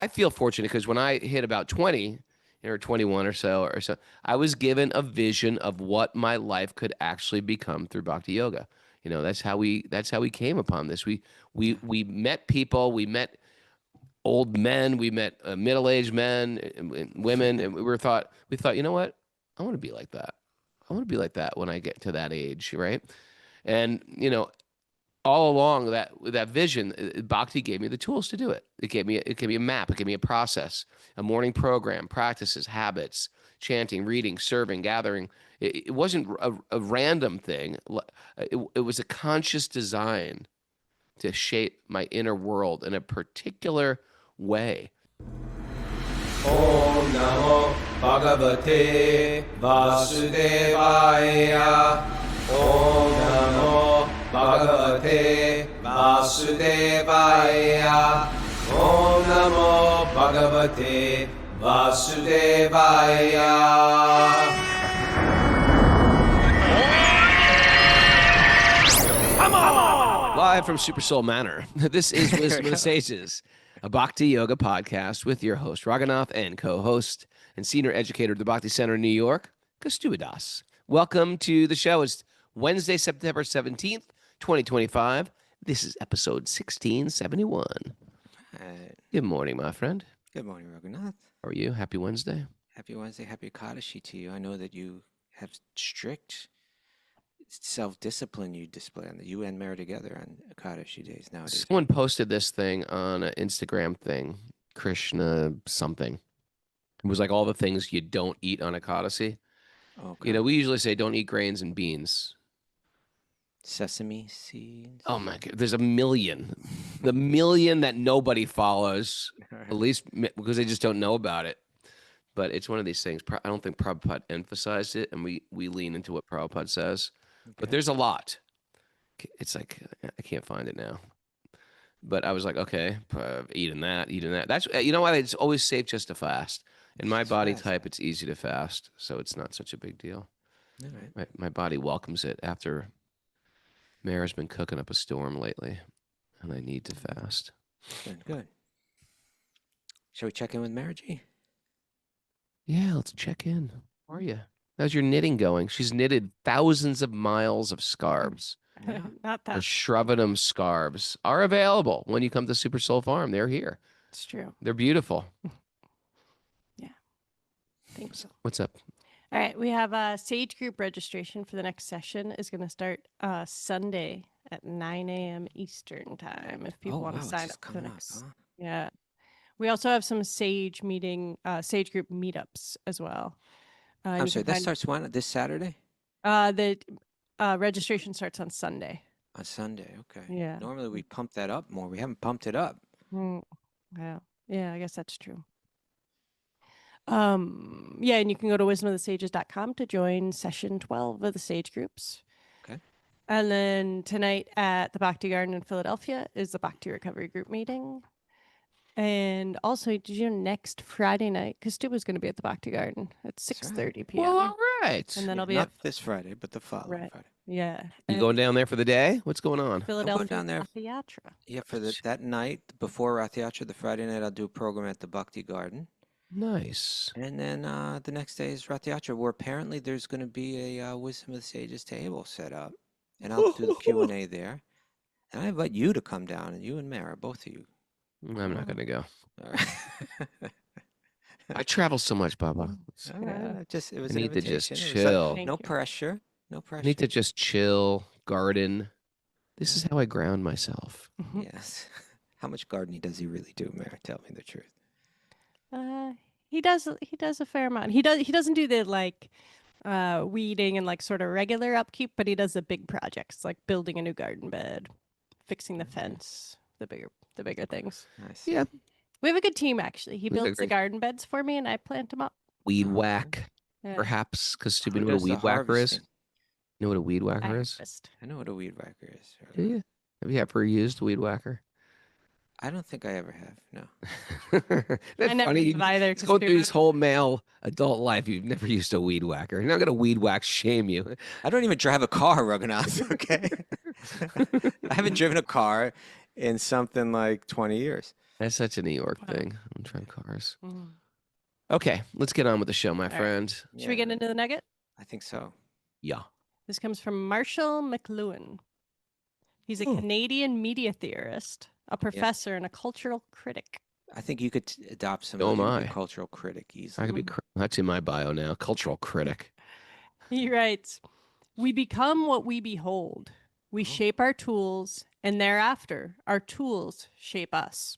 I feel fortunate because when I hit about 20 or 21 or so, I was given a vision of what my life could actually become through Bhakti Yoga. That's how we came upon this. We met people, we met old men, we met middle-aged men and women, and we thought, you know what? I want to be like that. I want to be like that when I get to that age, right? And all along that vision, Bhakti gave me the tools to do it. It gave me a map. It gave me a process, a morning program, practices, habits, chanting, reading, serving, gathering. It wasn't a random thing. It was a conscious design to shape my inner world in a particular way. Om Namo Bhagavate Vasudevaya. Om Namo Bhagavate Vasudevaya. Om Namo Bhagavate Vasudevaya. Live from Super Soul Manor. This is Wisdom of the Sages, a Bhakti Yoga podcast with your host, Raghunath, and co-host and senior educator at the Bhakti Center in New York, Kaustubha. Welcome to the show. It's Wednesday, September 17th, 2025. This is episode 1671. Good morning, my friend. Good morning, Raghunath. How are you? Happy Wednesday. Happy Wednesday. Happy Aghāsura to you. I know that you have strict self-discipline you display on you and Mary together on Aghāsura days nowadays. Someone posted this thing on an Instagram thing, Krishna something. It was like all the things you don't eat on Aghāsura. Okay. We usually say don't eat grains and beans. Sesame seeds. Oh my God, there's a million. The million that nobody follows, at least because they just don't know about it. But it's one of these things. I don't think Prabhupada emphasized it, and we lean into what Prabhupada says. Okay. But there's a lot. It's like, I can't find it now. But I was like, okay, eating that. That's, why it's always safe just to fast. In my body type, it's easy to fast, so it's not such a big deal. All right. My body welcomes it after Mara's been cooking up a storm lately, and I need to fast. Good. Shall we check in with Mara G? Yeah, let's check in. How are you? How's your knitting going? She's knitted thousands of miles of scarves. Not that. Her Shravanam scarves are available when you come to Super Soul Farm. They're here. It's true. They're beautiful. Yeah. Thanks. What's up? All right. We have a Sage group registration for the next session is going to start Sunday at 9 a.m. Eastern time. If people want to sign up for the next. Yeah. We also have some Sage group meetups as well. I'm sorry, that starts when? This Saturday? The registration starts on Sunday. On Sunday, okay. Yeah. Normally we pump that up more. We haven't pumped it up. Yeah, I guess that's true. Yeah, and you can go to wisdomofthesages.com to join session 12 of the Sage groups. Okay. And then tonight at the Bhakti Garden in Philadelphia is the Bhakti Recovery Group meeting. And also, did you know next Friday night, Kaustubha's going to be at the Bhakti Garden at 6:30 p.m. Well, all right. And then I'll be not this Friday, but the following Friday. Yeah. You going down there for the day? What's going on? Philadelphia. I'm going down there. Rath Yatra. Yeah, for that night before Rath Yatra, the Friday night, I'll do a program at the Bhakti Garden. Nice. And then the next day is Rath Yatra, where apparently there's going to be a Wisdom of the Sages table set up, and I'll do the Q&A there. And I invite you to come down, and you and Mara, both of you. I'm not going to go. All right. I travel so much, Baba. It was I an need to just invitation. chill. Thank No you. pressure. No pressure. I need to just chill, garden. This is how I ground myself. Yes. How much gardening does he really do, Mara? Tell me the truth. He does a fair amount. He doesn't do the weeding and like sort of regular upkeep, but he does the big projects like building a new garden bed, fixing the fence, the bigger things. Nice. Yeah. We have a good team actually. He We builds the agree. garden beds for me and I plant them up. Weed whack, Yeah. perhaps, because you Who know what a does the weed whacker is? harvesting? You know what a weed I whacker is? harvest. I know what a weed whacker is. Do you? Have you ever used a weed whacker? I don't think I ever have. No. That's I never funny. have either. Go through his whole male adult life. You've never used a weed whacker. You're not going to weed whack shame you. I don't even drive a car, Raghunath, okay? I haven't driven a car in something like 20 years. That's such a New York Wow. thing. I'm trying cars. Mhm. Okay, let's get on with the show, my right. friend. Should we get into the nugget? I think so. Yeah. This comes from Marshall McLuhan. He's a Canadian media theorist, a professor, and a cultural critic. I think you could adopt some So of am the I. cultural critic I easily. could be. That's in my bio now. Cultural critic. He writes, "We become what we behold. We shape our tools, and thereafter, our tools shape us."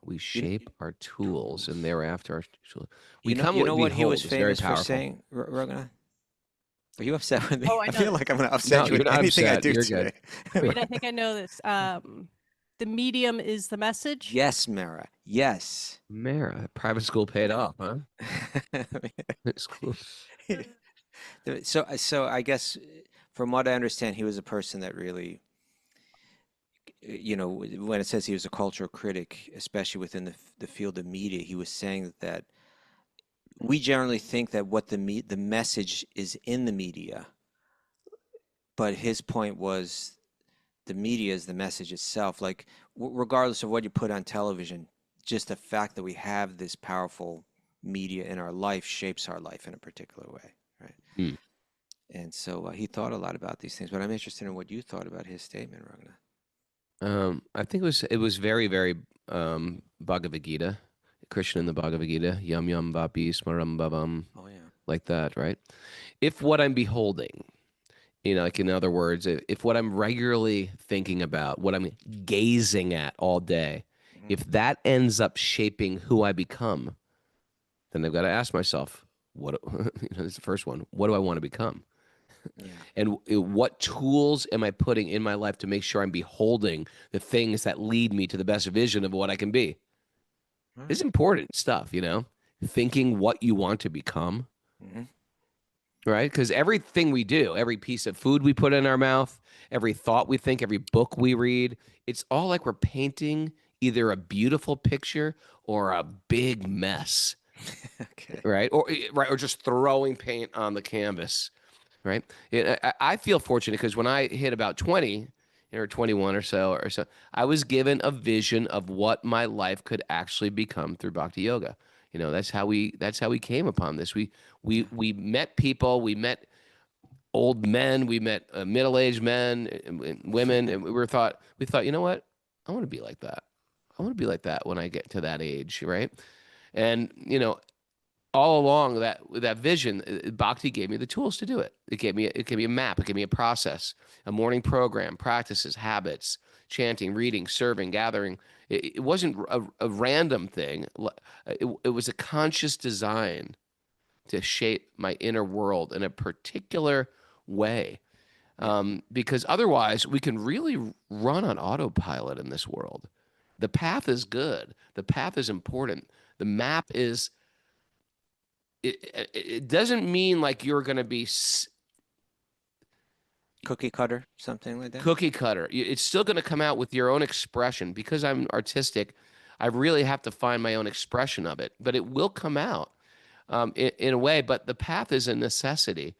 We shape our tools, and thereafter our tools. You know, Become you what know we what he behold was is very famous for powerful. saying, Raghunath? Are you upset with me? Oh, I I know feel this. like I'm going to No, upset you you're with not anything I upset. do You're today. good. Wait, I think I know this. The medium is the message. Yes, Mara. Yes. Mara, private school paid off, huh? School. So I guess from what I understand, he was a person that really, you know, when it says he was a cultural critic, especially within the field of media, he was saying that we generally think that what the message is in the media, but his point was the media is the message itself. Like regardless of what you put on television, just the fact that we have this powerful media in our life shapes our life in a particular way, right? Hmm. And so he thought a lot about these things, but I'm interested in what you thought about his statement, Raghunath. I think it was very, very Bhagavad-gītā, Krishna in the Bhagavad-gītā, yam yam vapi smaram bhavam, Oh yeah. like that, right? If what I'm beholding, like in other words, if what I'm regularly thinking about, what I'm gazing at all day, if that ends up shaping who I become, then I've got to ask myself, what, this is the first one, what do I want to become? Yeah. And what tools am I putting in my life to make sure I'm beholding the things that lead me to the best vision of what I can be? Right. This is important stuff, thinking what you want to become, right? Because everything we do, every piece of food we put in our mouth, every thought we think, every book we read, it's all like we're painting either a beautiful picture or a big mess, Okay. right? Or just throwing paint on the canvas. Right. I feel fortunate because when I hit about 20 or 21 or so, I was given a vision of what my life could actually become through Bhakti yoga. That's how we came upon this. We met people, we met old men, we met middle-aged men and women, and we thought, you know what? I want to be like that. I want to be like that when I get to that age, right? And all along that vision, Bhakti gave me the tools to do it. It gave me a map. It gave me a process, a morning program, practices, habits, chanting, reading, serving, gathering. It wasn't a random thing. It was a conscious design to shape my inner world in a particular way. Because otherwise, we can really run on autopilot in this world. The path is good. The path is important. The map is. It doesn't mean like you're going to be Cookie cutter, something like that. cookie cutter. It's still going to come out with your own expression. Because I'm artistic, I really have to find my own expression of it. But it will come out in a way. But the path is a necessity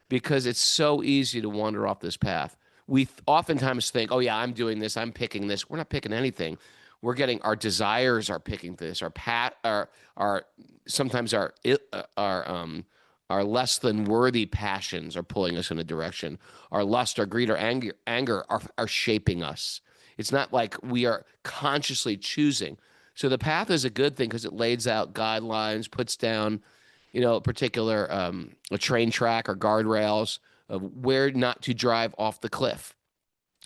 because it's so easy to wander off this path. We oftentimes think, oh, yeah, I'm doing this. I'm picking this. We're not picking anything. We're getting our desires are picking this. Our sometimes our less than worthy passions are pulling us in a direction. Our lust, our greed, our anger are shaping us. It's not like we are consciously choosing. So the path is a good thing because it lays out guidelines, puts down, a particular a train track or guardrails of where not to drive off the cliff.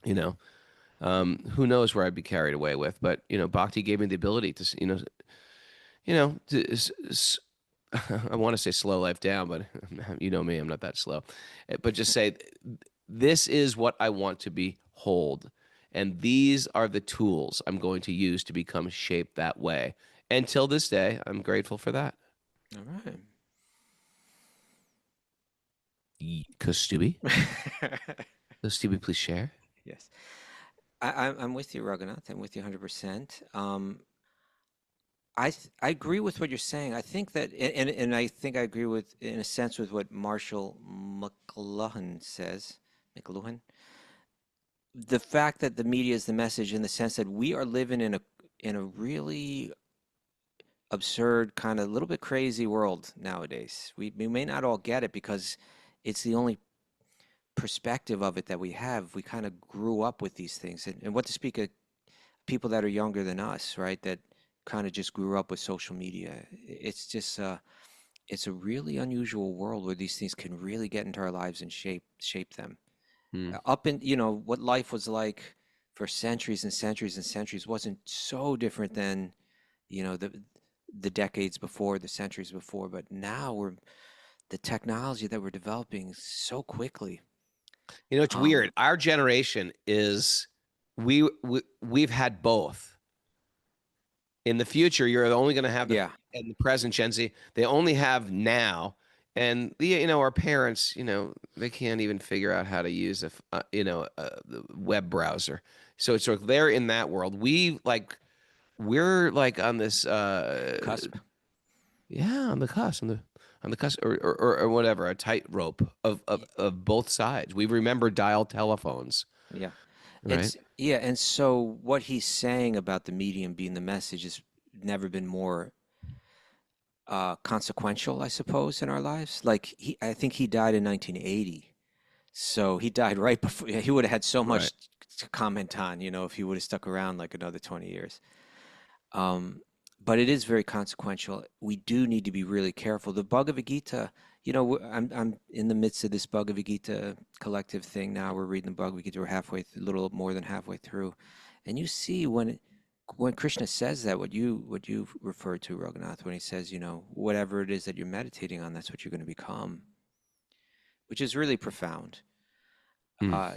Who knows where I'd be carried away with, but Bhakti gave me the ability to, I want to say slow life down, but you know me, I'm not that slow. But just say, this is what I want to behold, and these are the tools I'm going to use to become shaped that way. Until this day, I'm grateful for that. All right. Kaustubha? Kaustubha, please share. Yes. I'm with you, Raghunath. I'm with you 100%. I agree with what you're saying. I think that, and I think I agree with, in a sense, with what Marshall McLuhan says. McLuhan. The fact that the media is the message, in the sense that we are living in a really absurd, kind of little bit crazy world nowadays. We may not all get it because it's the only perspective of it that we have. We kind of grew up with these things. And what to speak of people that are younger than us, right? That kind of just grew up with social media. It's just it's a really unusual world where these things can really get into our lives and shape them. Up in, what life was like for centuries and centuries and centuries wasn't so different than, the decades before, the centuries before. But now the technology that we're developing so quickly. It's weird. Our generation is we've had both. In the future, you're only going to have in the present Gen Z. They only have now, and our parents, they can't even figure out how to use the web browser. So it's like they're in that world. We're like on this cusp. Yeah, on the cusp, on the cusp, or whatever, a tightrope of both sides. We remember dial telephones. Yeah. Right. And so what he's saying about the medium being the message has never been more consequential, I suppose, in our lives. Like I think he died in 1980, so he died right before. He would have had so much to comment on, if he would have stuck around like another 20 years. But it is very consequential. We do need to be really careful. The Bhagavad-gītā, I'm in the midst of this Bhagavad-gītā collective thing now. We're reading the Bhagavad-gītā. We're a little more than halfway through, and you see when Krishna says that, what you referred to, Raghunath, when he says, whatever it is that you're meditating on, that's what you're going to become, which is really profound.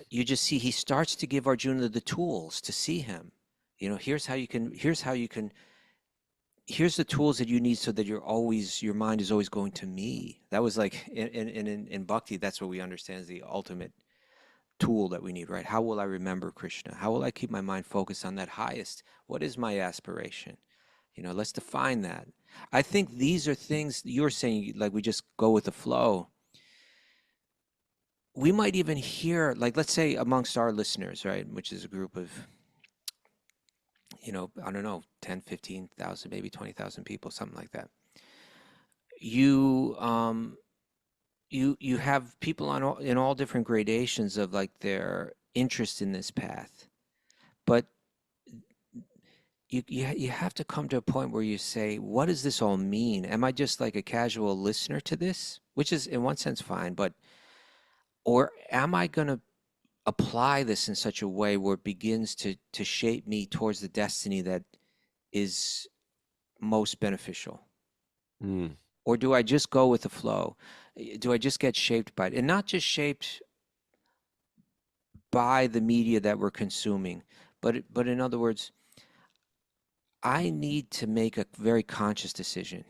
You just see he starts to give Arjuna the tools to see him. Here's the tools that you need so that your mind is always going to me. That was like in Bhakti, that's what we understand as the ultimate tool that we need, right? How will I remember Krishna? How will I keep my mind focused on that highest? What is my aspiration? Let's define that. I think these are things you're saying, like we just go with the flow. We might even hear, like, let's say amongst our listeners, right, which is a group of, I don't know, 10, 15,000, maybe 20,000 people, something like that. You have people in all different gradations of like their interest in this path, but you have to come to a point where you say, what does this all mean? Am I just like a casual listener to this, which is in one sense fine, or am I going to apply this in such a way where it begins to shape me towards the destiny that is most beneficial? Or do I just go with the flow? Do I just get shaped by it? And not just shaped by the media that we're consuming, but in other words, I need to make a very conscious decision.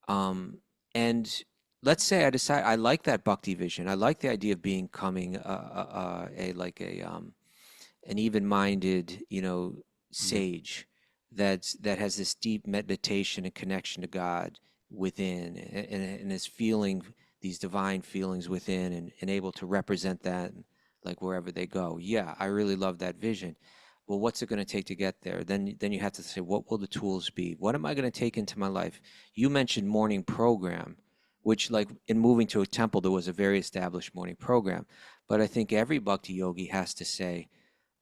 And let's say I decide I like that Bhakti vision. I like the idea of becoming an even-minded, sage that has this deep meditation and connection to God within, and is feeling these divine feelings within, and able to represent that like wherever they go. Yeah, I really love that vision. Well, what's it going to take to get there? Then you have to say, what will the tools be? What am I going to take into my life? You mentioned morning program, which, like in moving to a temple, there was a very established morning program. But I think every bhakti yogi has to say,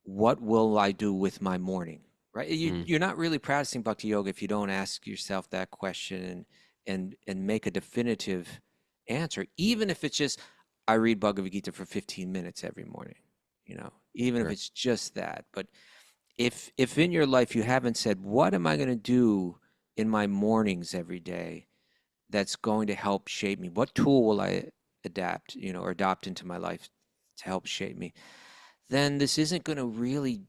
what will I do with my morning? Right? You're not really practicing bhakti yoga if you don't ask yourself that question and make a definitive answer, even if it's just, I read Bhagavad-gītā for 15 minutes every morning, even if it's just that. But if in your life you haven't said, what am I going to do in my mornings every day that's going to help shape me? What tool will I adapt, or adopt into my life to help shape me? Then this isn't going to really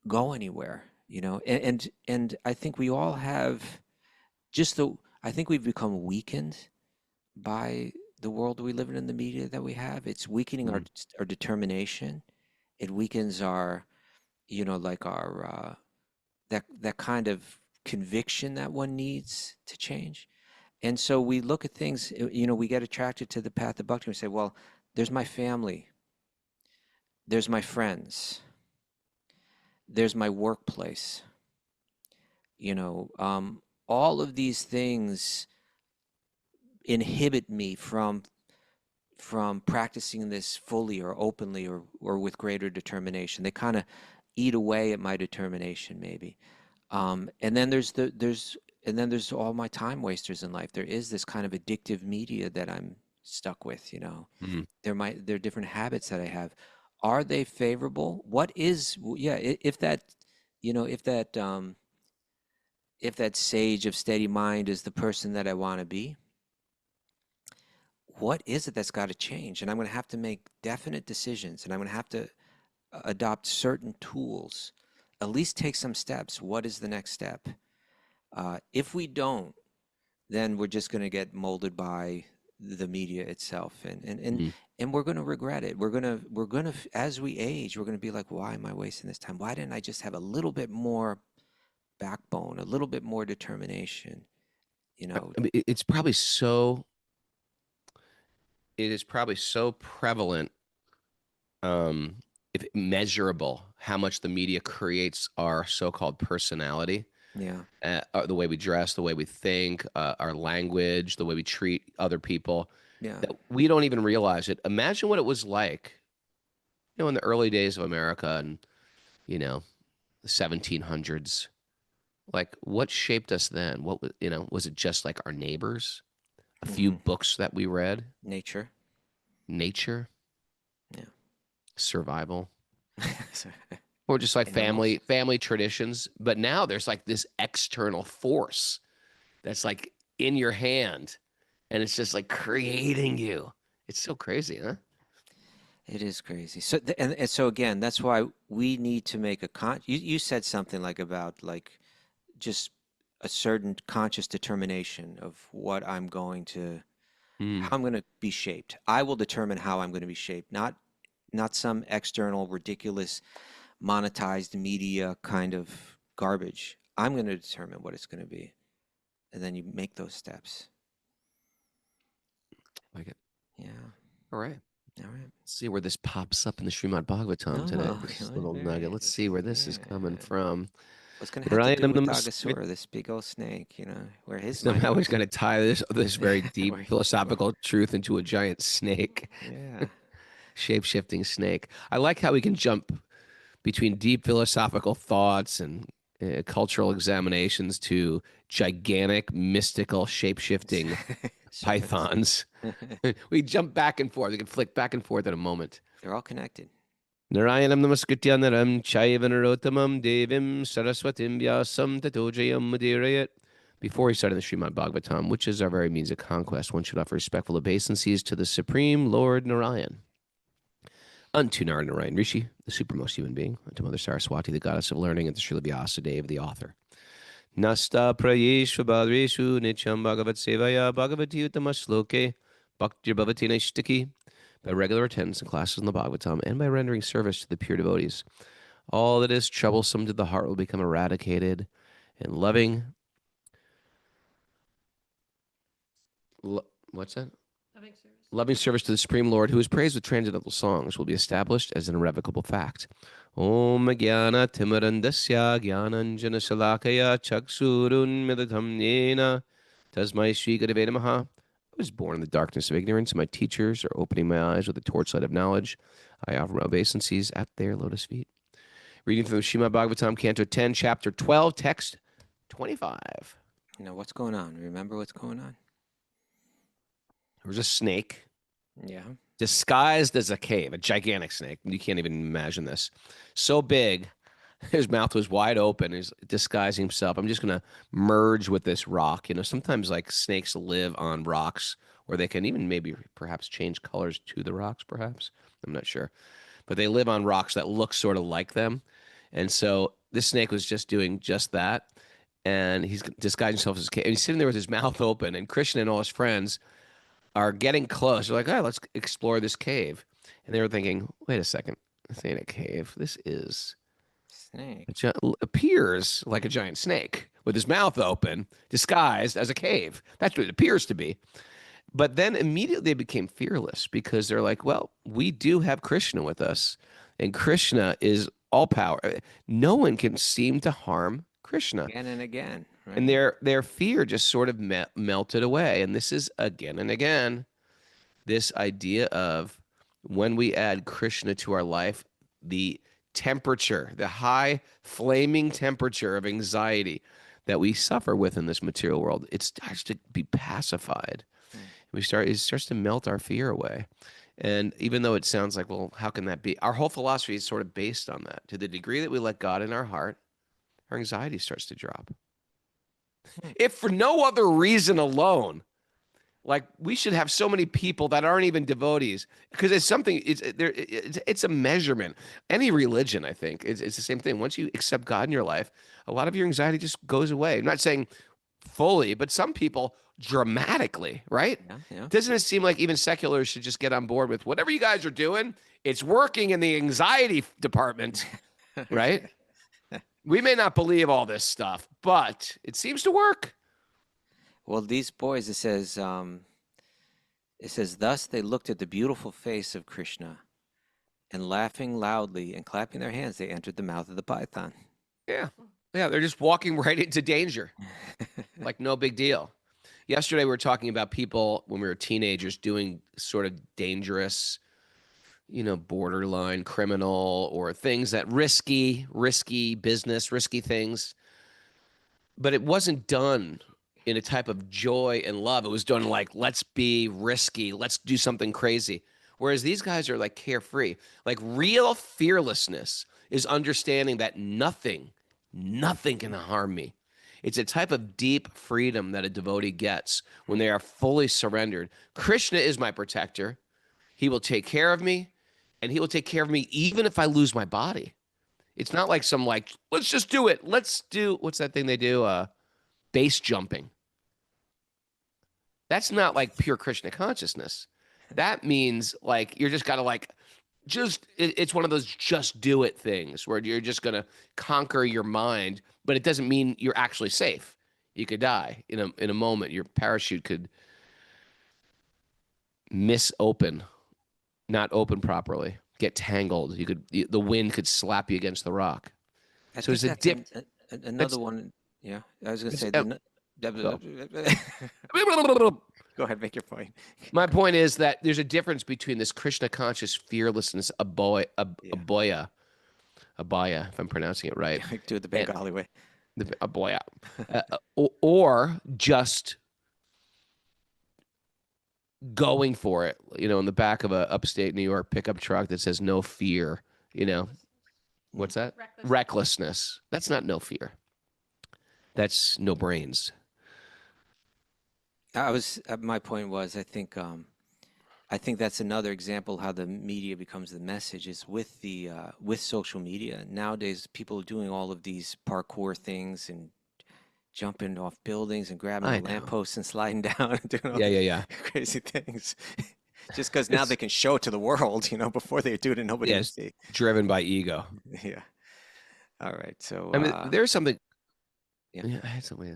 go anywhere, And I think we all have I think we've become weakened by the world we live in the media that we have. It's weakening our determination. It weakens our, that kind of conviction that one needs to change. And so we look at things, we get attracted to the path of bhakti. We say, well, there's my family, there's my friends, there's my workplace, all of these things inhibit me from practicing this fully or openly or with greater determination. They kind of eat away at my determination, maybe. And then there's all my time wasters in life. There is this kind of addictive media that I'm stuck with. Mhm. There are different habits that I have. Are they favorable? If that sage of steady mind is the person that I want to be, what is it that's got to change? And I'm going to have to make definite decisions, and I'm going to have to adopt certain tools, at least take some steps. What is the next step? If we don't, then we're just going to get molded by the media itself, and we're going to regret it. We're going to, as we age, we're going to be like, why am I wasting this time? Why didn't I just have a little bit more backbone, a little bit more determination? I mean, it is probably so prevalent, if measurable, how much the media creates our so-called personality. Yeah. The way we dress, the way we think, our language, the way we treat other people. Yeah. That we don't even realize it. Imagine what it was like, in the early days of America and, the 1700s. Like, what shaped us then? What was, was it just like our neighbors? A few books that we read? Nature. Yeah. Survival. Or just like family traditions. But now there's like this external force that's like in your hand, and it's just like creating you. It's so crazy, huh? It is crazy. So and so again, that's why we need to make you said something like about like just a certain conscious determination of what I'm going to how I'm going to be shaped. I will determine how I'm going to be shaped, not some external ridiculous monetized media kind of garbage. I'm going to determine what it's going to be. And then you make those steps. Like it. Yeah. All right. Let's see where this pops up in the Śrīmad-Bhāgavatam today. This little nugget. Let's see where this is coming from. What's going to have to do with Aghāsura, this big old snake, where his somehow he's going to tie this very deep philosophical truth into a giant snake. Yeah. Shape-shifting snake. I like how we can jump between deep philosophical thoughts and cultural examinations to gigantic, mystical, shape-shifting pythons. We jump back and forth. We can flick back and forth in a moment. They're all connected. Narayanam namaskritya naram chaiva narotamam devim saraswatim vyasam tato jayam mudirayat. Before we start in the Śrīmad-Bhāgavatam, which is our very means of conquest, one should offer respectful obeisances to the Supreme Lord Narayan. Unto Narayan Rishi, the supermost human being, unto Mother Saraswati, the goddess of learning, and to Srila Vyasadeva, the author. Nasta prayeshu badreshu nityam bhagavat sevaya bhagavati uttamasloke bhaktir bhavati naishtiki. By regular attendance in classes in the Bhagavatam and by rendering service to the pure devotees, all that is troublesome to the heart will become eradicated, and loving. What's that? Loving service to the Supreme Lord, who is praised with transcendental songs, will be established as an irrevocable fact. Om Jnana Timarandasya Jnananjana Salakaya Chaksurun Midatam Yena Tasmai Shri Gurave Namaha. I was born in the darkness of ignorance, and my teachers are opening my eyes with the torchlight of knowledge. I offer my obeisances at their lotus feet. Reading from the Śrīmad-Bhāgavatam, Canto 10, Chapter 12, Text 25. What's going on? Remember what's going on? There was a snake. Yeah. Disguised as a cave, a gigantic snake. You can't even imagine this. So big, his mouth was wide open. He's disguising himself. I'm just going to merge with this rock. Sometimes like snakes live on rocks, or they can even maybe perhaps change colors to the rocks, perhaps. I'm not sure. But they live on rocks that look sort of like them. And so this snake was just doing just that. And he's disguising himself as a cave. And he's sitting there with his mouth open. And Krishna and all his friends are getting close. They're like, all right, let's explore this cave. And they were thinking, wait a second. This ain't a cave. This is... snake. Appears like a giant snake with his mouth open, disguised as a cave. That's what it appears to be. But then immediately they became fearless because they're like, well, we do have Krishna with us, and Krishna is all power. No one can seem to harm Krishna. Again and again. Right? And their fear just sort of melted away. And this is again and again, this idea of when we add Krishna to our life, the temperature, the high flaming temperature of anxiety that we suffer with in this material world, it starts to be pacified. It starts to melt our fear away. And even though it sounds like, well, how can that be? Our whole philosophy is sort of based on that. To the degree that we let God in our heart, our anxiety starts to drop. If for no other reason alone, like we should have so many people that aren't even devotees, because it's something, it's a measurement. Any religion, I think, it's the same thing. Once you accept God in your life, a lot of your anxiety just goes away. I'm not saying fully, but some people dramatically, right? Yeah. Doesn't it seem like even seculars should just get on board with whatever you guys are doing? It's working in the anxiety department, right? We may not believe all this stuff, but it seems to work. Well, these boys, it says, thus they looked at the beautiful face of Krishna, and laughing loudly and clapping their hands, they entered the mouth of the python. Yeah, they're just walking right into danger, like no big deal. Yesterday, we were talking about people when we were teenagers doing sort of dangerous, borderline criminal or things that risky business, risky things. But it wasn't done in a type of joy and love. It was done like, let's be risky. Let's do something crazy. Whereas these guys are like carefree. Like real fearlessness is understanding that nothing can harm me. It's a type of deep freedom that a devotee gets when they are fully surrendered. Krishna is my protector. He will take care of me, and he will take care of me even if I lose my body. It's not like some let's just do it. Let's do, what's that thing they do? Base jumping. That's not like pure Krishna consciousness. That means you're just got to it's one of those just do it things where you're just going to conquer your mind, but it doesn't mean you're actually safe. You could die in a moment. Your parachute could not open properly, get tangled. The wind could slap you against the rock. So there's a dip. Another one. Yeah, I was going to say. Go ahead, make your point. My point is that there's a difference between this Krishna conscious fearlessness, abhaya, if I'm pronouncing it right. Do it the Bengali way. Abhaya, or just going for it. In the back of a upstate New York pickup truck that says "no fear." What's that? Recklessness. That's not no fear. That's no brains. My point was, I think that's another example how the media becomes the message is with social media. Nowadays, people are doing all of these parkour things and jumping off buildings and grabbing a lamppost and sliding down and doing all these crazy things. Just because now they can show it to the world, before they do it and nobody can see. Driven by ego. Yeah. All right. So I mean, there's something. Yeah, I had something.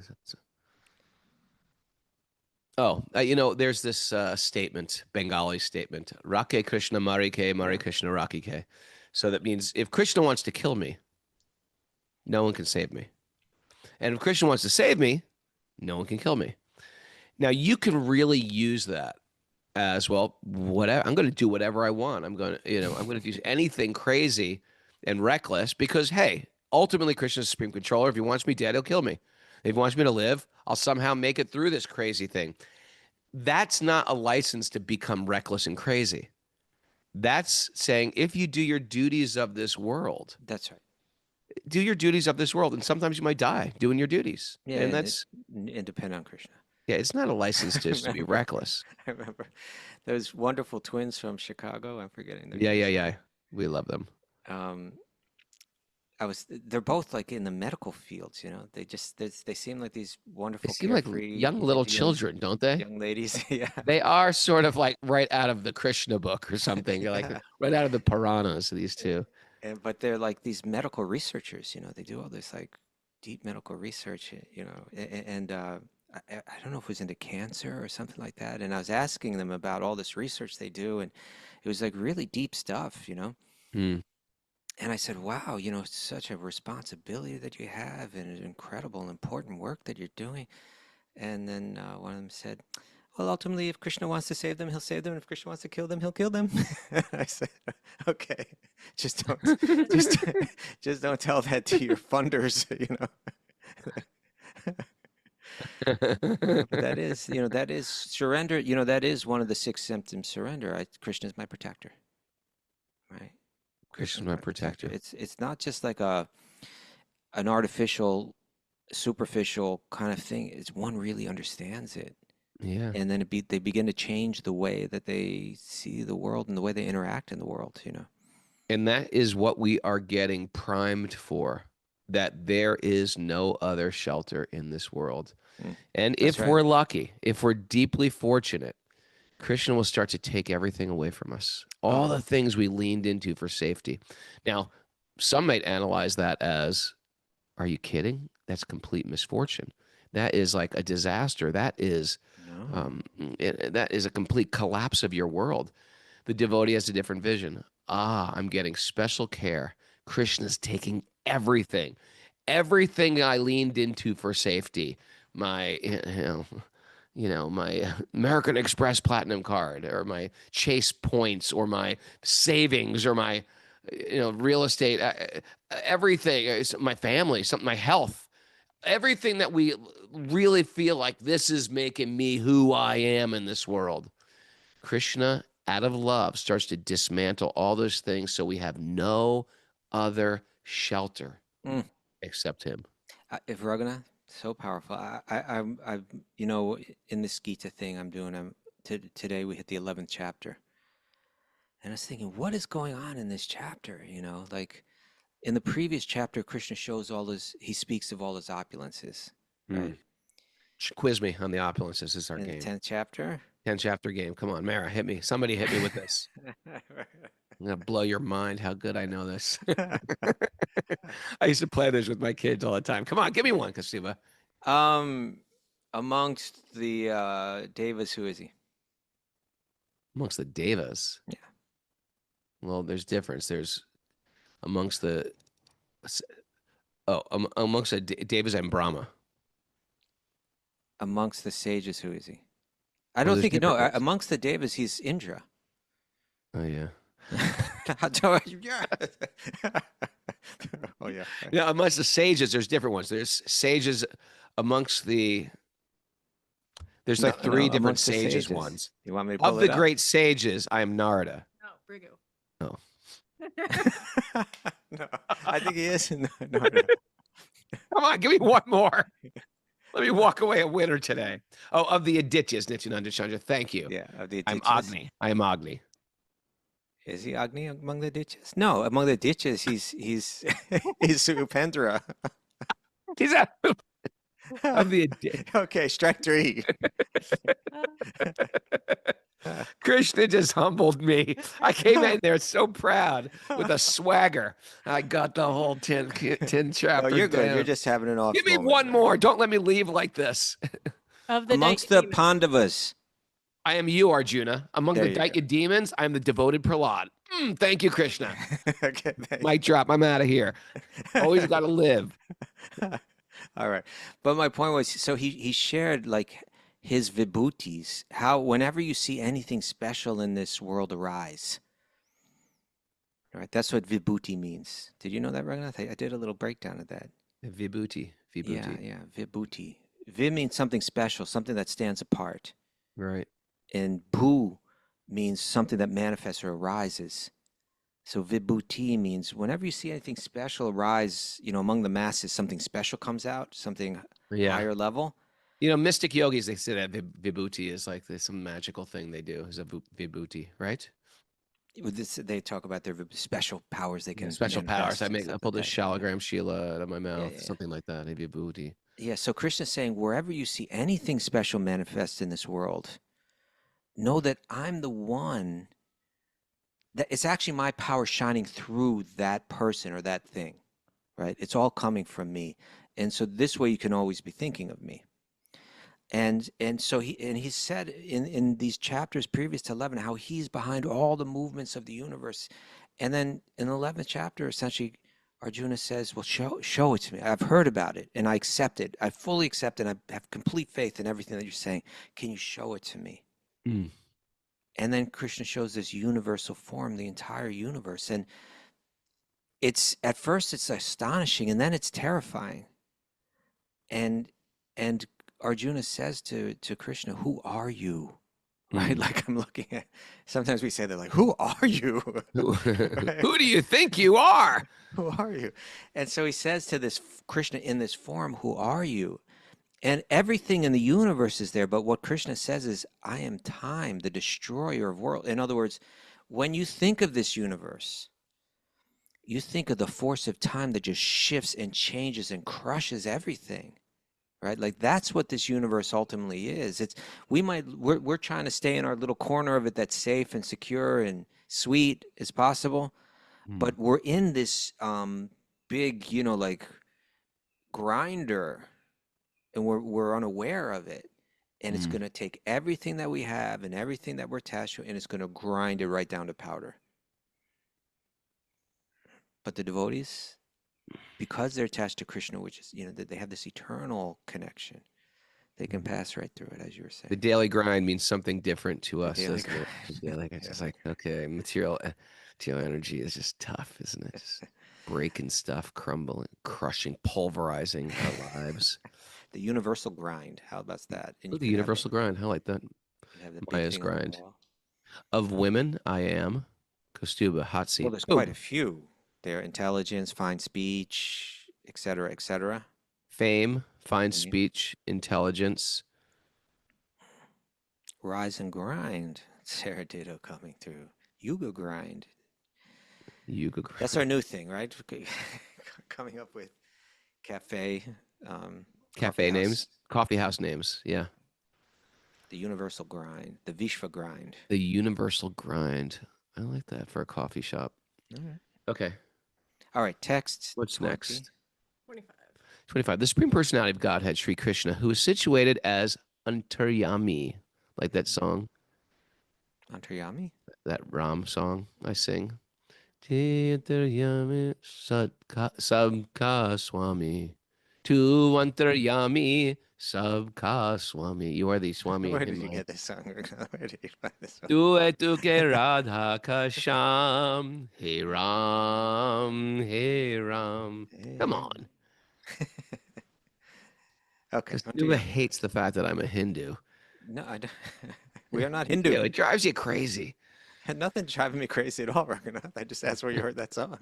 There's this statement, Bengali statement, Rake Krishna Marike, Mari Krishna Rakike. So that means if Krishna wants to kill me, no one can save me. And if Krishna wants to save me, no one can kill me. Now, you can really use that as, well, whatever. I'm going to do whatever I want. I'm going to do anything crazy and reckless because, hey, ultimately, Krishna is the supreme controller. If he wants me dead, he'll kill me. If he wants me to live, I'll somehow make it through this crazy thing. That's not a license to become reckless and crazy. That's saying if you do your duties of this world. That's right. Do your duties of this world. And sometimes you might die doing your duties. Yeah, and that's depend on Krishna. Yeah, it's not a license to be reckless. I remember those wonderful twins from Chicago. I'm forgetting their names. Yeah. We love them. They're both in the medical fields, they seem like these wonderful, they seem like young little children, don't they? Young ladies. Yeah. They are sort of right out of the Krishna book or something. They're right out of the Puranas, these two. But they're like these medical researchers, they do all this deep medical research, and I don't know if it was into cancer or something like that. And I was asking them about all this research they do, and it was really deep stuff, And I said, wow, it's such a responsibility that you have and an incredible and important work that you're doing. And then one of them said, well, ultimately, if Krishna wants to save them, he'll save them. And if Krishna wants to kill them, he'll kill them. I said, okay, just don't, just, just don't tell that to your funders, But that is surrender. That is one of the 6 symptoms. Surrender. Krishna is my protector, right? Krishna's my protector. It's not just like an artificial, superficial kind of thing. It's one really understands it. Yeah. And then they begin to change the way that they see the world and the way they interact in the world, And that is what we are getting primed for, that there is no other shelter in this world. And if we're lucky, if we're deeply fortunate, Krishna will start to take everything away from us. All the things we leaned into for safety. Now, some might analyze that as, are you kidding? That's complete misfortune. That is like a disaster. That is that is a complete collapse of your world. The devotee has a different vision. I'm getting special care. Krishna's taking everything. Everything I leaned into for safety. My, my American Express Platinum card, or my Chase points, or my savings, or my, real estate, everything, my family, my health, everything that we really feel like this is making me who I am in this world. Krishna, out of love, starts to dismantle all those things, so we have no other shelter except him. If Raghunath, so powerful. I'm in this Gita thing I'm doing, today we hit the 11th chapter. And I was thinking, what is going on in this chapter? Like in the previous chapter, Krishna shows he speaks of all his opulences, right? Quiz me on the opulences. This is our game. In the 10th chapter? 10th chapter game. Come on, Mara, hit me. Somebody hit me with this. I'm going to blow your mind how good I know this. I used to play this with my kids all the time. Come on, give me one, Kaustubha. Amongst the Devas, who is he? Amongst the Devas? Yeah. Well, there's difference. There's amongst the Devas and Brahma. Amongst the sages, who is he? I don't think amongst the Devas, he's Indra. Oh, yeah. Oh, yeah. Yeah, amongst the sages, there's different ones. There's sages amongst the... There's like three different sages ones. You want me to pull Of the great sages, I am Narada. No, Brigu. Oh. No, I think he is Narada. Come on, give me one more. Let me walk away a winner today. Oh, of the Adityas, Nityananda Chandra. Thank you. Yeah, of the Adityas. I'm Agni. I am Agni. Is he Agni among the Adityas? No, among the Adityas, he's Upendra. He's of the Okay, strike 3. Krishna just humbled me. I came in there so proud with a swagger. I got the whole 10 chapters. Oh, you're good. Down. You're just having an off. Give me one more. Don't let me leave like this. Amongst the Pandavas. I am you, Arjuna. Among the Daitya demons, I am the devoted Prahlad. Thank you, Krishna. Okay. Mic drop. I'm out of here. Always got to live. All right. But my point was, so he shared like his vibhutis, how whenever you see anything special in this world arise. All right. That's what vibhuti means. Did you know that, Raghunath? I did a little breakdown of that. Vibhuti. Yeah. Vibhuti. Viv means something special, something that stands apart. Right. And bhu means something that manifests or arises. So vibhuti means whenever you see anything special arise, among the masses, something special comes out, something higher level. Mystic yogis, they say that vibhuti is like some magical thing they do is a vibhuti, right? They talk about their special powers they can special powers. I pulled a like shalagram shila out of my mouth, something like that, a vibhuti. Yeah, so Krishna's saying wherever you see anything special manifest in this world, know that I'm the one, that it's actually my power shining through that person or that thing, right? It's all coming from me. And so this way you can always be thinking of me. And so he said in these chapters previous to 11 how he's behind all the movements of the universe, And then in the 11th chapter, essentially, Arjuna says, well, show it to me. I've heard about it and I accept it. I fully accept it. I have complete faith in everything that you're saying. Can you show it to me? Mm. And then Krishna shows this universal form, the entire universe. And at first it's astonishing and then it's terrifying. And Arjuna says to Krishna, who are you? Right? Like I'm looking at, sometimes we say, they're like, who are you? Right? Who do you think you are? Who are you? And so he says to this Krishna in this form, who are you? And everything in the universe is there. But what Krishna says is, I am time, the destroyer of worlds. In other words, when you think of this universe, you think of the force of time that just shifts and changes and crushes everything. Right? Like that's what this universe ultimately is. We're trying to stay in our little corner of it that's safe and secure and sweet as possible. But we're in this big, like grinder, and we're unaware of it. And it's going to take everything that we have and everything that we're attached to, and it's going to grind it right down to powder. But the devotees, because they're attached to Krishna, which is, that they have this eternal connection, they can pass right through it, as you were saying. The daily grind means something different to us, daily doesn't it? It's just like, okay, material energy is just tough, isn't it? Just breaking stuff, crumbling, crushing, pulverizing our lives. The universal grind. How about that? And the universal grind. I like that. Maya's grind. Of women, I am Kaustubha, hot seat. Well, there's quite a few. Their intelligence, fine speech, etc., etc. Fame, fine speech, intelligence. Rise and grind. Sarah Ditto coming through. Yuga grind. That's our new thing, right? Coming up with cafe names, coffee house names. Yeah. The universal grind, the Vishva grind. The universal grind. I like that for a coffee shop. All right. Okay. All right. Text. What's 20. next? 25. The Supreme Personality of Godhead, Sri Krishna, who is situated as Antaryami, like that song. Antaryami? That Ram song I sing. Antaryami Sabka Swami. Tu Antaryami Sabka Swami. You are the Swami. Where did you get this song? Where did you find this one? Tu etuke Radha Kasham. Hey Ram. Hey Ram. Come on. Okay. Kaustubha hates the fact that I'm a Hindu. No, I don't. We are not Hindu. It drives you crazy. Had nothing driving me crazy at all, Raghunath. I just asked where you heard that song.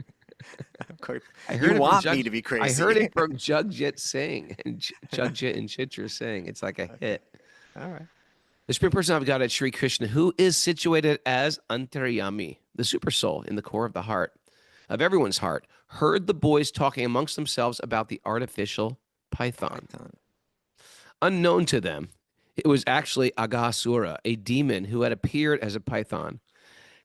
I heard you want me to be crazy. I heard it from Jagjit Singh and Jagjit and Chitra Singh. It's like a hit. All right. The Supreme Personality of Godhead, Sri Krishna, who is situated as Antaryami, the super soul in the core of the heart, of everyone's heart, heard the boys talking amongst themselves about the artificial python. Unknown to them, it was actually Aghāsura, a demon who had appeared as a python.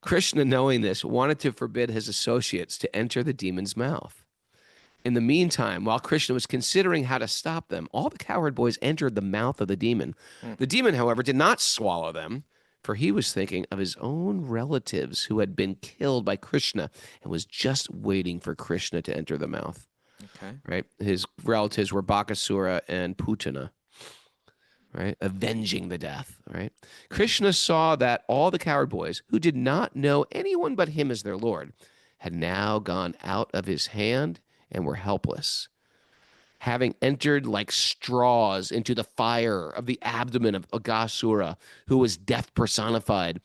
Krishna, knowing this, wanted to forbid his associates to enter the demon's mouth. In the meantime, while Krishna was considering how to stop them, all the cowherd boys entered the mouth of the demon. The demon, however, did not swallow them, for he was thinking of his own relatives who had been killed by Krishna and was just waiting for Krishna to enter the mouth. Okay. Right? His relatives were Bhakasura and Putana. Right? Avenging the death, right? Krishna saw that all the cowherd boys, who did not know anyone but him as their Lord, had now gone out of his hand and were helpless. Having entered like straws into the fire of the abdomen of Aghāsura, who was death personified,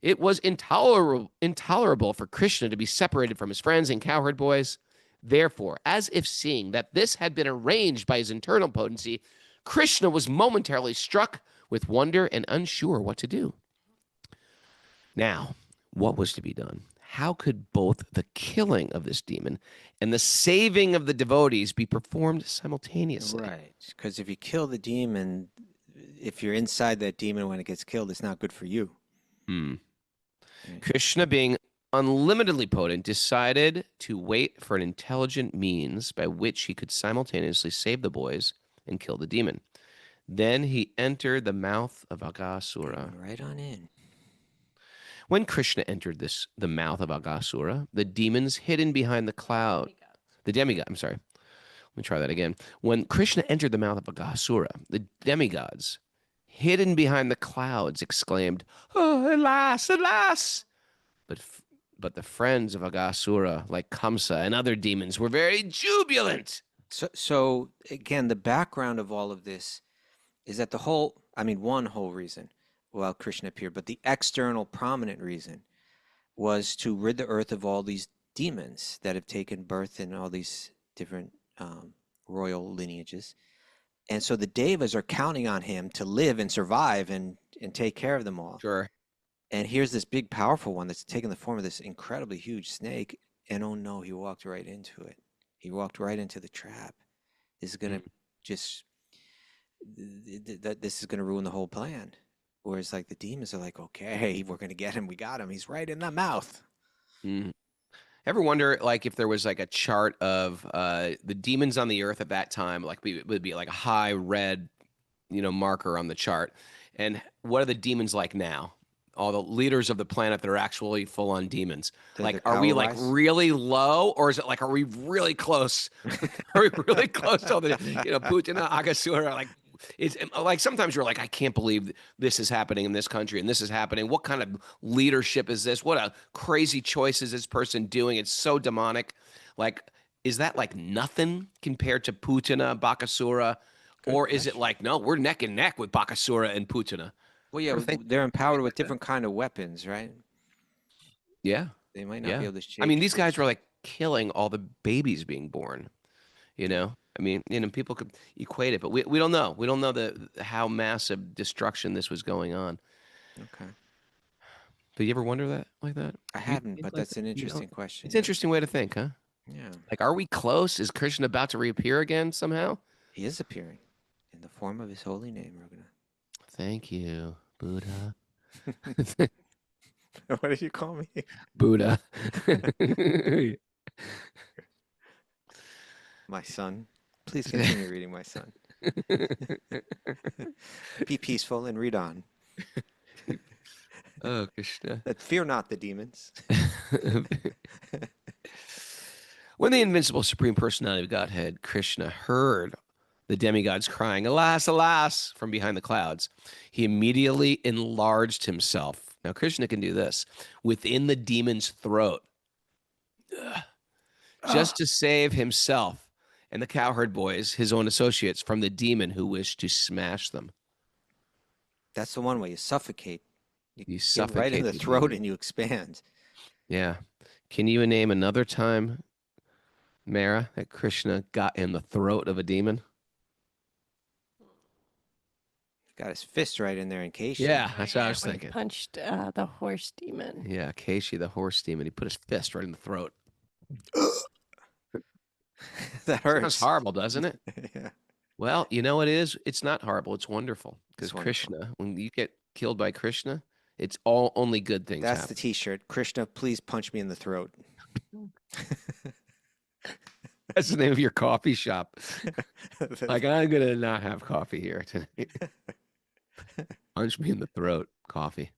it was intolerable for Krishna to be separated from his friends and cowherd boys. Therefore, as if seeing that this had been arranged by his internal potency, Krishna was momentarily struck with wonder and unsure what to do. Now, what was to be done? How could both the killing of this demon and the saving of the devotees be performed simultaneously? Right, because if you kill the demon, if you're inside that demon when it gets killed, it's not good for you. Krishna, being unlimitedly potent, decided to wait for an intelligent means by which he could simultaneously save the boys and kill the demon. Then he entered the mouth of Aghāsura. Right on in. When Krishna entered the mouth of Aghāsura, the demons hidden behind the cloud, the demigod, I'm sorry. Let me try that again. When Krishna entered the mouth of Aghāsura, the demigods hidden behind the clouds exclaimed, "Oh, alas, alas!" But the friends of Aghāsura, like Kamsa and other demons, were very jubilant. So again, the background of all of this is that one whole reason why Krishna appeared, but the external prominent reason was to rid the earth of all these demons that have taken birth in all these different royal lineages. And so the devas are counting on him to live and survive and take care of them all. Sure. And here's this big, powerful one that's taken the form of this incredibly huge snake. And oh no, he walked right into it. He walked right into the trap. This is going to this is going to ruin the whole plan. Whereas like the demons are like, okay, we're going to get him. We got him. He's right in the mouth. Mm. Ever wonder, like, if there was like a chart of the demons on the earth at that time, like it would be like a high red, marker on the chart. And what are the demons like now? All the leaders of the planet that are actually full on demons. Like, are we like really low, or is it like, are we really close? Are we really close to all the, Putin, Aghāsura? Like, it's like sometimes you're like, I can't believe this is happening in this country and this is happening. What kind of leadership is this? What a crazy choice is this person doing? It's so demonic. Like, is that like nothing compared to Putin, Bhakasura? Or is it like, no, we're neck and neck with Bhakasura and Putin? Well, yeah, they're empowered with different kind of weapons, right? Yeah. They might not be able to shake. I mean, these guys were like killing all the babies being born, I mean, people could equate it, but we don't know. We don't know how massive destruction this was going on. Okay. But you ever wonder that like that? I hadn't, but that's an interesting question. It's an interesting way to think, huh? Yeah. Like, are we close? Is Krishna about to reappear again somehow? He is appearing in the form of his holy name, Raghunath. Thank you, Buddha. What did you call me? Buddha. My son. Please continue reading, my son. Be peaceful and read on. Oh, Krishna. Fear not the demons. When the invincible Supreme Personality of Godhead, Krishna, heard the demigods crying, "Alas, alas," from behind the clouds, he immediately enlarged himself. Now, Krishna can do this within the demon's throat, just to save himself and the cowherd boys, his own associates, from the demon who wished to smash them. That's the one way you suffocate. You suffocate right in the throat and you expand. Yeah. Can you name another time, Mara, that Krishna got in the throat of a demon? Got his fist right in there in Keishi. Yeah, that's what I was thinking. He punched the horse demon. Yeah, Keishi, the horse demon. He put his fist right in the throat. That hurts. Sounds horrible, doesn't it? Yeah. Well, you know what it is? It's not horrible. It's wonderful. Because Krishna, when you get killed by Krishna, it's only good things That's happen. the T-shirt. Krishna, please punch me in the throat. That's the name of your coffee shop. Like, I'm going to not have coffee here tonight. Punch me in the throat, coffee.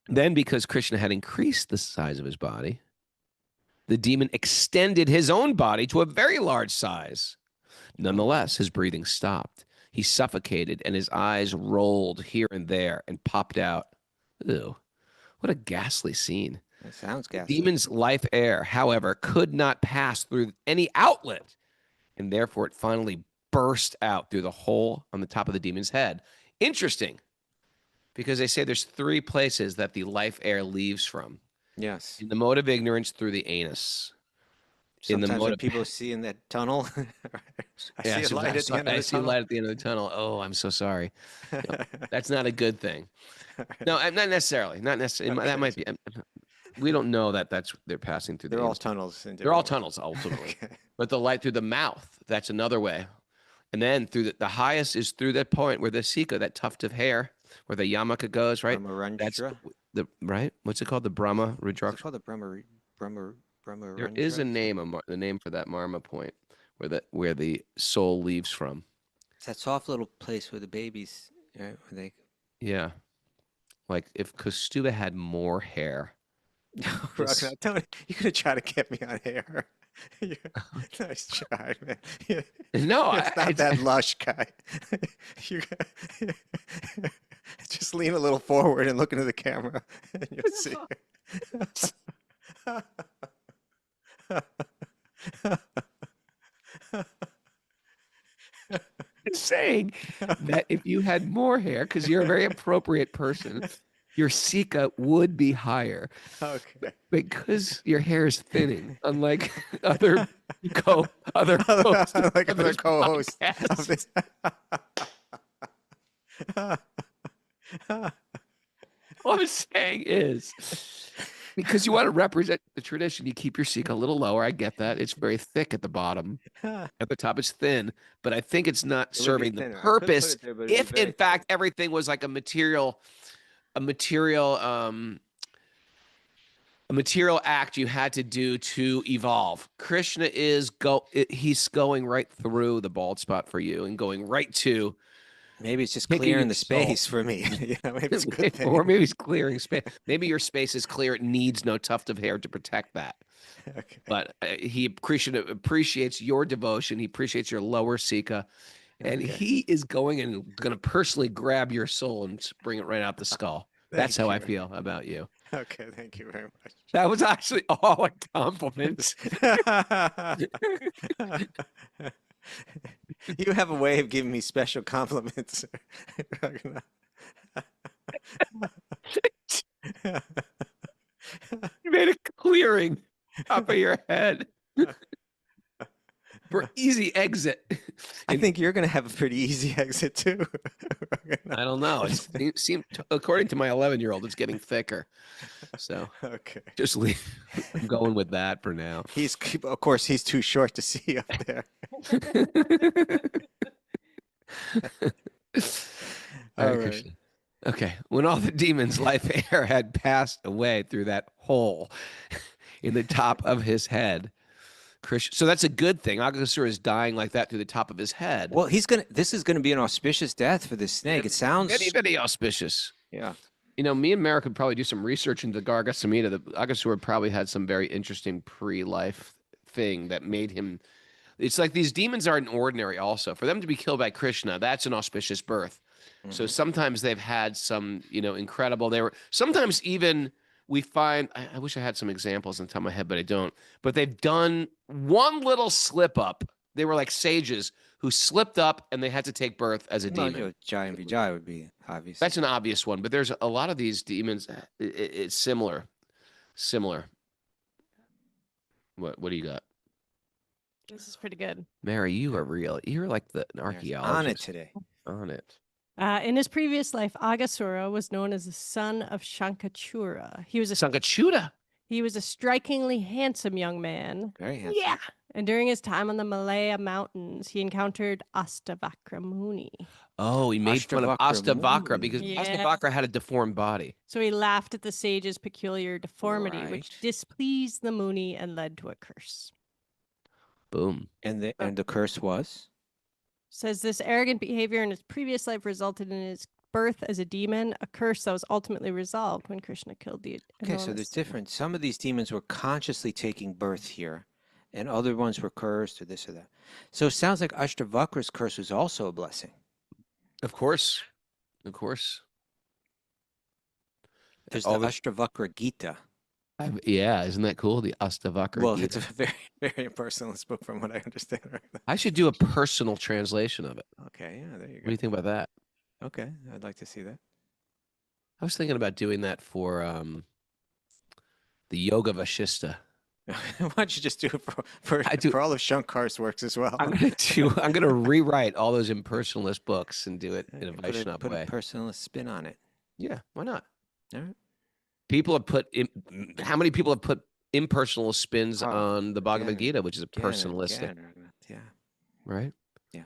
Then, because Krishna had increased the size of his body, the demon extended his own body to a very large size. Nonetheless, his breathing stopped. He suffocated, and his eyes rolled here and there and popped out. Ew, what a ghastly scene. That sounds ghastly. The demon's life air, however, could not pass through any outlet, and therefore it finally burst out through the hole on the top of the demon's head. Interesting, because they say there's 3 places that the life air leaves from. Yes. In the mode of ignorance, through the anus. Sometimes when people see in that tunnel, I see a light at the end of the tunnel. I see a light at the end of the tunnel. Oh, I'm so sorry. No, that's not a good thing. No, not necessarily. Not necessarily. Okay. That might be. We don't know that they're passing through. They're all tunnels. They're all tunnels ultimately. Okay. But the light through the mouth, that's another way. And then through the highest is through that point where the Sika, that tuft of hair, where the Yamaka goes, right? That's the right. What's it called? The Brahma Rudraksha. It's called the Brahma. There is a name, the name for that Marma point, where the soul leaves from. It's that soft little place where the babies, right? Yeah. like if Kaustubha had more hair. Raghunath, you could have tried to get me on hair. Nice try, man. No, It's not that lush, guy. You just lean a little forward and look into the camera, and you'll see. saying that if you had more hair, because you're a very appropriate person, your sika would be higher. Okay. Because your hair is thinning, unlike other other co-hosts of this. What I'm saying is, because you want to represent the tradition, you keep your sika a little lower. I get that. It's very thick at the bottom. At the top, it's thin, but I think it's not serving the purpose. If in fact everything was like a material act you had to do to evolve. Krishna he's going right through the bald spot for you and going right to. Maybe it's just clearing the space for me. Maybe it's a good thing. Or maybe he's clearing space. Maybe your space is clear. It needs no tuft of hair to protect that. Okay. But Krishna appreciates your devotion. He appreciates your lower sika. And he is going to personally grab your soul and bring it right out the skull. That's how I feel about you. Okay, thank you very much. That was actually all a compliment. You have a way of giving me special compliments. You made a clearing top of your head for easy exit. I think you're going to have a pretty easy exit too. I don't know. It seemed, according to my 11-year-old, it's getting thicker. So okay, just leave. I'm going with that for now. Of course, he's too short to see up there. All right. Okay. When all the demons' life air had passed away through that hole in the top of his head, Krishna. So that's a good thing. Aghāsura is dying like that through the top of his head. Well, this is gonna be an auspicious death for this snake. It sounds very auspicious. Yeah. You know, me and Mara could probably do some research into Garga Samhita. The Aghāsura probably had some very interesting pre-life thing that made him. It's like these demons aren't ordinary. Also, for them to be killed by Krishna, that's an auspicious birth. Mm-hmm. So sometimes they've had some, incredible. They were sometimes even. We find, I wish I had some examples on the top of my head, but I don't. But they've done one little slip up. They were like sages who slipped up and they had to take birth as a demon. Jai and Vijay would be obvious. That's an obvious one, but there's a lot of these demons. It's similar. What do you got? This is pretty good. Mary, you are real. You're like an archaeologist. On it today. On it. In his previous life, Aghāsura was known as the son of Shankachura. He was a strikingly handsome young man. Very handsome. Yeah. And during his time on the Malaya Mountains, he encountered Astavakra Muni. Oh, he made fun of Astavakra because Astavakra had a deformed body. So he laughed at the sage's peculiar deformity, which displeased the Muni and led to a curse. Boom. And the curse was? Says this arrogant behavior in his previous life resulted in his birth as a demon, a curse that was ultimately resolved when Krishna killed the Okay, so there's different. Some of these demons were consciously taking birth here, and other ones were cursed or this or that. So it sounds like Ashtavakra's curse was also a blessing. Of course. There's the Bhagavad-gītā. Yeah, isn't that cool? The Astavakra. Well, it's a very, very impersonalist book from what I understand right now. I should do a personal translation of it. Okay, yeah, there you go. What do you think about that? Okay, I'd like to see that. I was thinking about doing that for the Yoga Vashista. Why don't you just do it for all of Shankar's works as well? I'm gonna rewrite all those impersonalist books and do it in a Vaishnava put way. A personalist spin on it. Yeah, why not? All right. How many people have put impersonal spins on the Bhagavad-gītā, which is a personalistic, yeah, right? Yeah.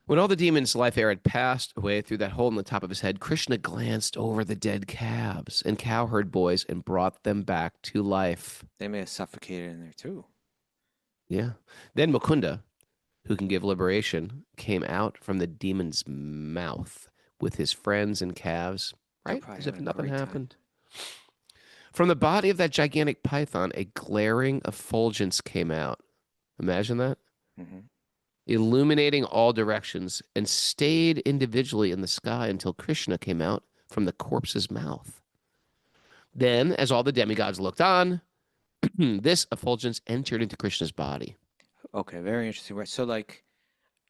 When all the demons' life air had passed away through that hole in the top of his head, Krishna glanced over the dead calves and cowherd boys and brought them back to life. They may have suffocated in there too. Yeah. Then Mukunda, who can give liberation, came out from the demon's mouth with his friends and calves. right? probably As if having a nothing great time. happened. From the body of that gigantic python, a glaring effulgence came out. Imagine that. Mm-hmm. Illuminating all directions and stayed individually in the sky until Krishna came out from the corpse's mouth. Then, as all the demigods looked on, this effulgence entered into Krishna's body. Okay, very interesting. Right. So, like,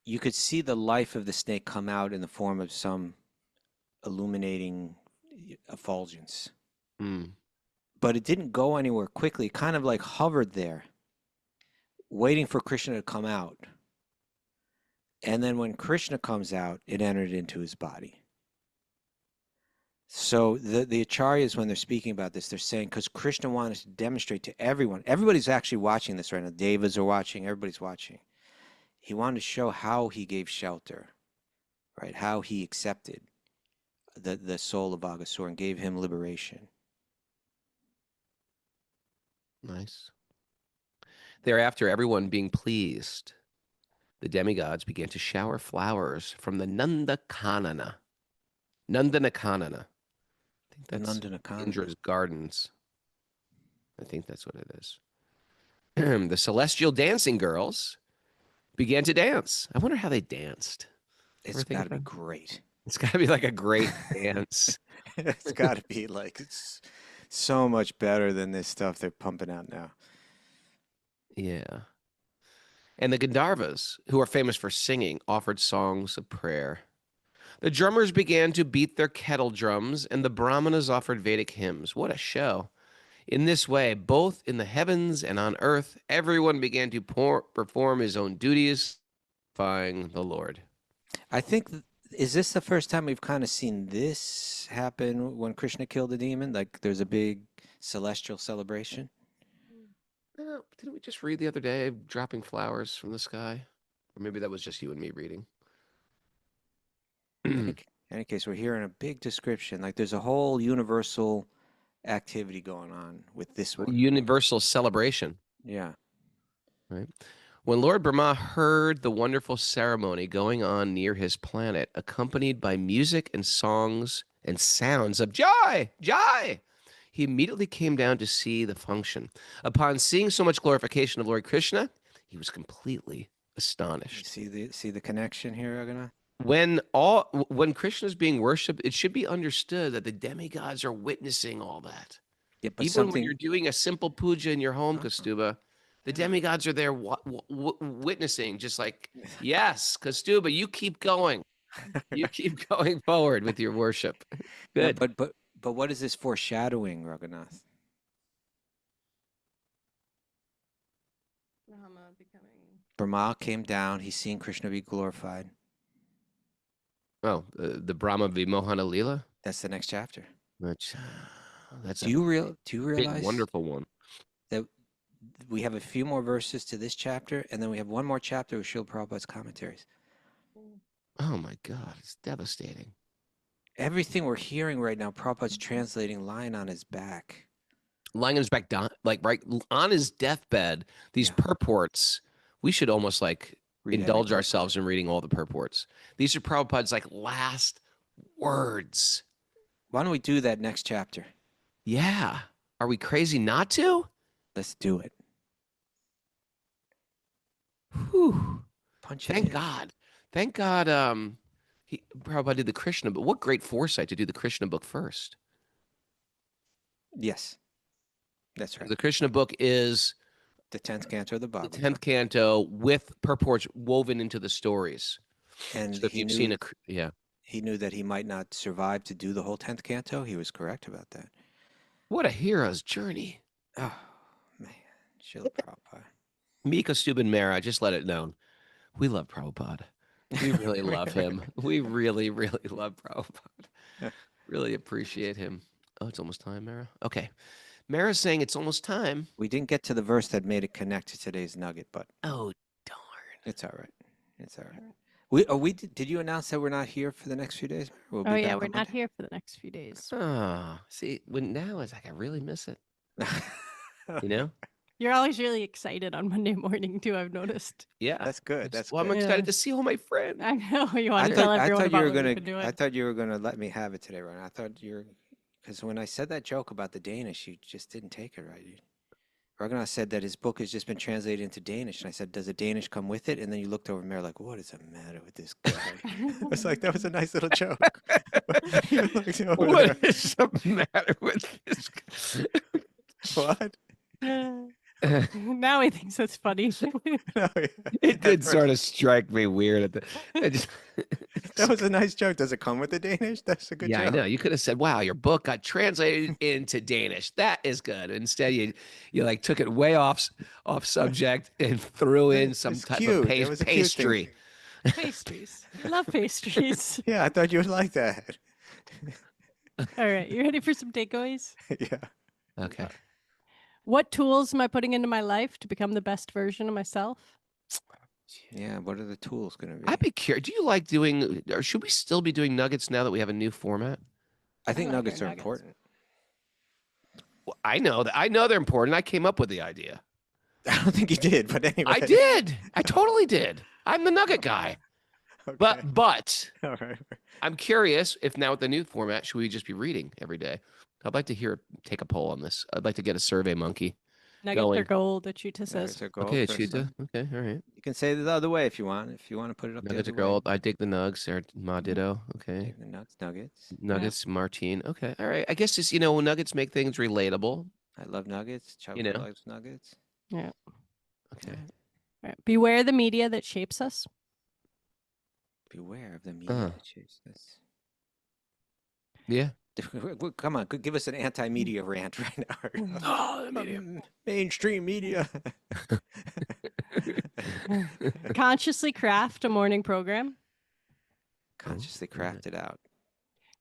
you could see the life of the snake come out in the form of some illuminating effulgence. Mm. But it didn't go anywhere quickly. It kind of like hovered there, waiting for Krishna to come out. And then when Krishna comes out, it entered into his body. So the acharyas, when they're speaking about this, they're saying, because Krishna wanted to demonstrate to everyone, everybody's actually watching this right now. Devas are watching, everybody's watching. He wanted to show how he gave shelter, right? How he accepted the soul of Aghāsura and gave him liberation. Nice. Thereafter, everyone being pleased, the demigods began to shower flowers from the Nandakanana. Nandanakanana. I think that's Nandanakana. Indra's gardens. I think that's what it is. The celestial dancing girls began to dance. I wonder how they danced. It's got to be great. It's got to be like a great dance. It's got to be like, it's so much better than this stuff they're pumping out now. Yeah. And the Gandharvas, who are famous for singing, offered songs of prayer. The drummers began to beat their kettle drums, and the Brahmanas offered Vedic hymns. What a show. In this way, both in the heavens and on earth, everyone began to perform his own duties, glorifying the Lord. I think, is this the first time we've kind of seen this happen when Krishna killed the demon? Like there's a big celestial celebration? Didn't we just read the other day, dropping flowers from the sky? Or maybe that was just you and me reading. In any case, we're hearing a big description. Like there's a whole universal activity going on with this one. Universal celebration. Yeah. Right. When Lord Brahma heard the wonderful ceremony going on near his planet, accompanied by music and songs and sounds of joy, joy, he immediately came down to see the function. Upon seeing so much glorification of Lord Krishna, he was completely astonished. See the connection here, Raghunath? When Krishna is being worshipped, it should be understood that the demigods are witnessing all that. Yeah, but Even when you're doing a simple puja in your home, Kaustubha, the demigods are there witnessing, just like, yes, Kaustubha, you keep going. You keep going forward with your worship. Good. Yeah, but what is this foreshadowing, Raghunath? Brahma came down. He's seen Krishna be glorified. Oh, the Brahma Vimohana Lila? That's the next chapter. That's do you realize big, wonderful one that we have a few more verses to this chapter, and then we have one more chapter with Srila Prabhupada's commentaries. Oh my God, it's devastating. Everything we're hearing right now, Prabhupada's translating lying on his back. Lying on his back, like right on his deathbed, these purports, we should almost like indulge ourselves in reading all the purports. These are Prabhupada's like last words. Why don't we do that next chapter? Yeah. Are we crazy not to? Let's do it. Whew. Punch Thank God. Thank God Prabhupada did the Krishna book. What great foresight to do the Krishna book first. Yes. That's right. The Krishna book is the 10th canto of the Bhagavatam. The 10th canto with purports woven into the stories. And so if you've seen he knew that he might not survive to do the whole 10th canto. He was correct about that. What a hero's journey. Oh, man. Srila Prabhupada. Me, Kaustubha, and Mara, just let it known. We love Prabhupada. We really love him. We really, really love Prabhupada. Really appreciate him. Oh, it's almost time, Mara. Okay. Mara's saying it's almost time. We didn't get to the verse that made it connect to today's nugget, but oh darn, it's all right. It's all right. Did you announce that we're not here for the next few days? We're not here for the next few days. Oh, see, now it's like I really miss it. You know, You're always really excited on Monday morning too, I've noticed. Yeah. That's good. That's Well, I'm good. excited Yeah. to see all my friends. I know you want I to thought, tell I everyone thought you about were what gonna. you've been doing. I thought you were gonna let me have it today, Ron. I thought you were, because when I said that joke about the Danish, you just didn't take it right. Raghunath said that his book has just been translated into Danish, and I said, "Does a Danish come with it?" And then you looked over me like, "What is the matter with this guy?" I was like, "That was a nice little joke." You looked over What there. is the matter with this guy? What? Now he thinks that's funny. No, yeah. It did At sort first- of strike me weird at the. I just, That was a nice joke. Does it come with the Danish? That's a good yeah, I joke. know. You could have said, "Wow, your book got translated into Danish. That is good." Instead, you like took it way off subject and threw in some It's type cute. of It was a cute thing. pastry. Pastries. I love pastries. Yeah, I thought you would like that. All right, you ready for some takeaways? Yeah. Okay. What tools am I putting into my life to become the best version of myself? Yeah. What are the tools going to be? I'd be curious. Do you like doing, or should we still be doing nuggets now that we have a new format? I think like our nuggets are nuggets. important. Well, I know that. I know they're important. I came up with the idea. I don't think you did, but anyway. I did. I totally did. I'm the nugget guy. Okay. But All right. I'm curious if now with the new format, should we just be reading every day? I'd like to take a poll on this. I'd like to get a survey monkey. Nuggets Going. are gold, Achita says. Nuggets are gold. Okay, first Cheetah. one. Okay, all right. You can say it the other way if you want. If you want to put it up Nuggets the are other way. gold. I dig the nugs. They're Ma ditto. Okay. Take the nuts, nuggets. Nuggets, Martine. Okay, all right. I guess just, nuggets make things relatable. I love nuggets. Chuck You know. loves nuggets. Yeah. Okay. All right. Beware the media that shapes us. Beware of the media that shapes this. Yeah. Come on, give us an anti-media rant right now. Oh, the media. Mainstream media. Consciously craft a morning program. Consciously craft it out.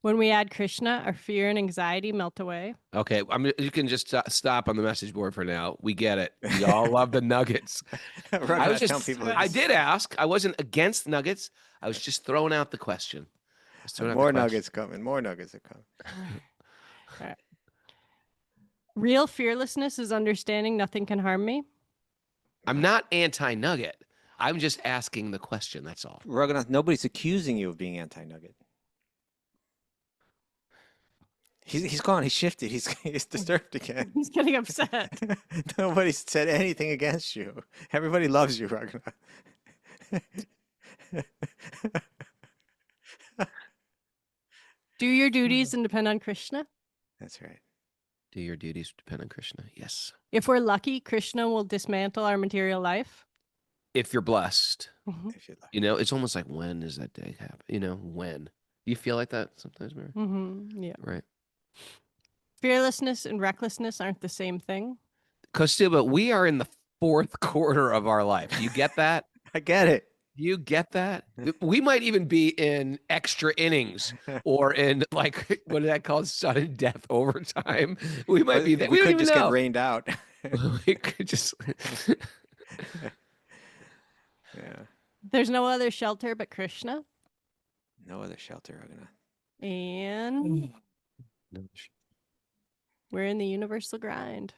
When we add Krishna, our fear and anxiety melt away. Okay, you can just stop on the message board for now. We get it. We all love the nuggets. I did ask. I wasn't against nuggets. I was just throwing out the question. More nuggets coming. More nuggets are coming. All right. Real fearlessness is understanding nothing can harm me. I'm not anti-nugget. I'm just asking the question. That's all. Raghunath, nobody's accusing you of being anti-nugget. He's gone. He's shifted. He's disturbed again. He's getting upset. Nobody's said anything against you. Everybody loves you, Raghunath. Do your duties and depend on Krishna. That's right. Do your duties depend on Krishna? Yes. If we're lucky, Krishna will dismantle our material life. If you're blessed, If you'd like. it's almost like, when does that day happen? When? Do you feel like that sometimes, Mary? Yeah. Right. Fearlessness and recklessness aren't the same thing. Kaustubha, we are in the fourth quarter of our life. You get that? I get it. You get that? We might even be in extra innings or in, like, what is that called? Sudden death overtime. We might be there. We don't could even just know. get rained out. We could just. Yeah. There's no other shelter but Krishna. No other shelter, Raghunath. And we're in the universal grind.